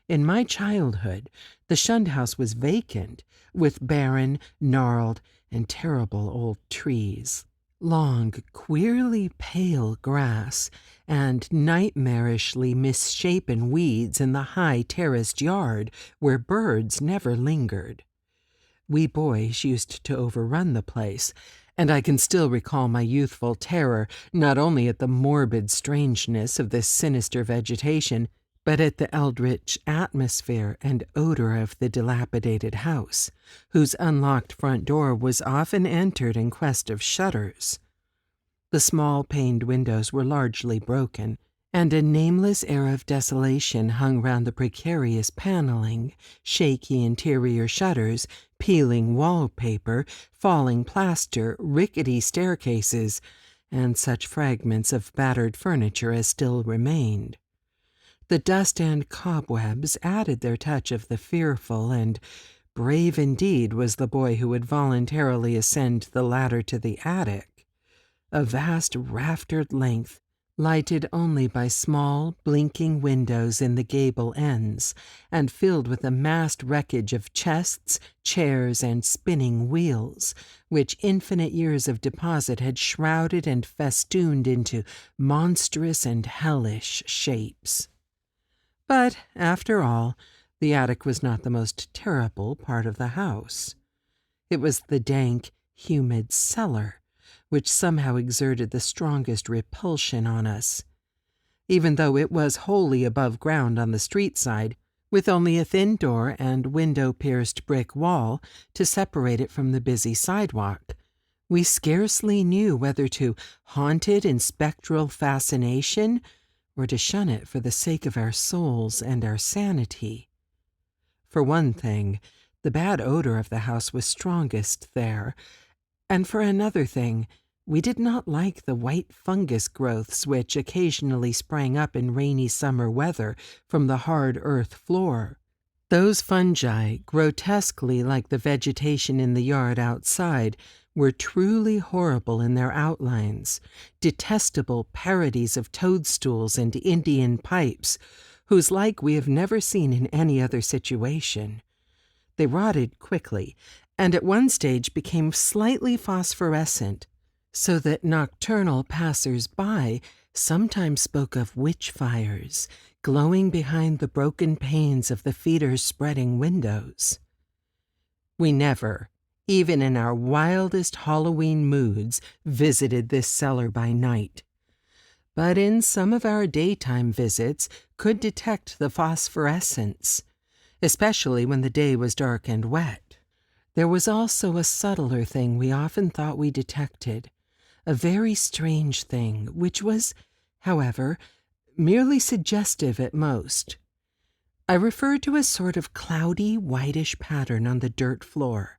In my childhood, the Shunned House was vacant, with barren, gnarled, and terrible old trees, long, queerly pale grass, and nightmarishly misshapen weeds in the high terraced yard where birds never lingered. We boys used to overrun the place, and I can still recall my youthful terror not only at the morbid strangeness of this sinister vegetation, but at the eldritch atmosphere and odor of the dilapidated house, whose unlocked front door was often entered in quest of shutters. The small paned windows were largely broken, and a nameless air of desolation hung round the precarious paneling, shaky interior shutters, peeling wallpaper, falling plaster, rickety staircases, and such fragments of battered furniture as still remained. The dust and cobwebs added their touch of the fearful, and brave indeed was the boy who would voluntarily ascend the ladder to the attic, a vast raftered length, lighted only by small, blinking windows in the gable ends, and filled with a massed wreckage of chests, chairs, and spinning wheels, which infinite years of deposit had shrouded and festooned into monstrous and hellish shapes. But, after all, the attic was not the most terrible part of the house. It was the dank, humid cellar, which somehow exerted the strongest repulsion on us, even though it was wholly above ground on the street side, with only a thin door and window-pierced brick wall to separate it from the busy sidewalk. We scarcely knew whether to haunt it in spectral fascination or to shun it for the sake of our souls and our sanity. For one thing, the bad odor of the house was strongest there, and for another thing, we did not like the white fungus growths which occasionally sprang up in rainy summer weather from the hard earth floor. Those fungi, grotesquely like the vegetation in the yard outside, were truly horrible in their outlines, detestable parodies of toadstools and Indian pipes, whose like we have never seen in any other situation. They rotted quickly, and at one stage became slightly phosphorescent, so that nocturnal passers-by sometimes spoke of witch fires glowing behind the broken panes of the feeder's spreading windows. We never, even in our wildest Halloween moods, visited this cellar by night, but in some of our daytime visits could detect the phosphorescence, especially when the day was dark and wet. There was also a subtler thing we often thought we detected, a very strange thing, which was, however, merely suggestive at most. I refer to a sort of cloudy, whitish pattern on the dirt floor,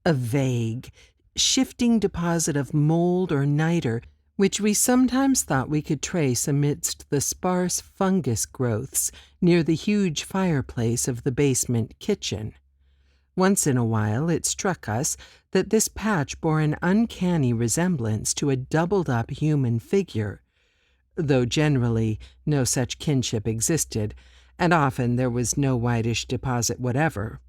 a vague, shifting deposit of mold or niter which we sometimes thought we could trace amidst the sparse fungus growths near the huge fireplace of the basement kitchen. Once in a while it struck us that this patch bore an uncanny resemblance to a doubled-up human figure, though generally no such kinship existed, and often there was no whitish deposit whatever.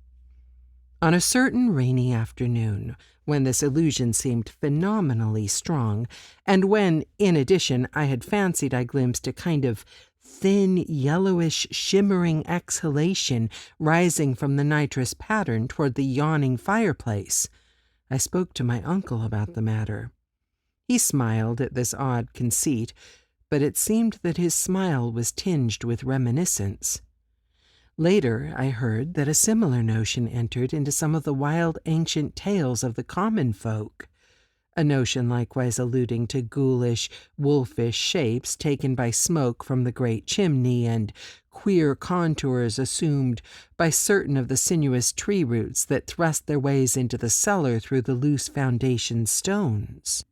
On a certain rainy afternoon, when this illusion seemed phenomenally strong, and when, in addition, I had fancied I glimpsed a kind of thin, yellowish, shimmering exhalation rising from the nitrous pattern toward the yawning fireplace, I spoke to my uncle about the matter. He smiled at this odd conceit, but it seemed that his smile was tinged with reminiscence. Later I heard that a similar notion entered into some of the wild ancient tales of the common folk, a notion likewise alluding to ghoulish, wolfish shapes taken by smoke from the great chimney and queer contours assumed by certain of the sinuous tree roots that thrust their ways into the cellar through the loose foundation stones.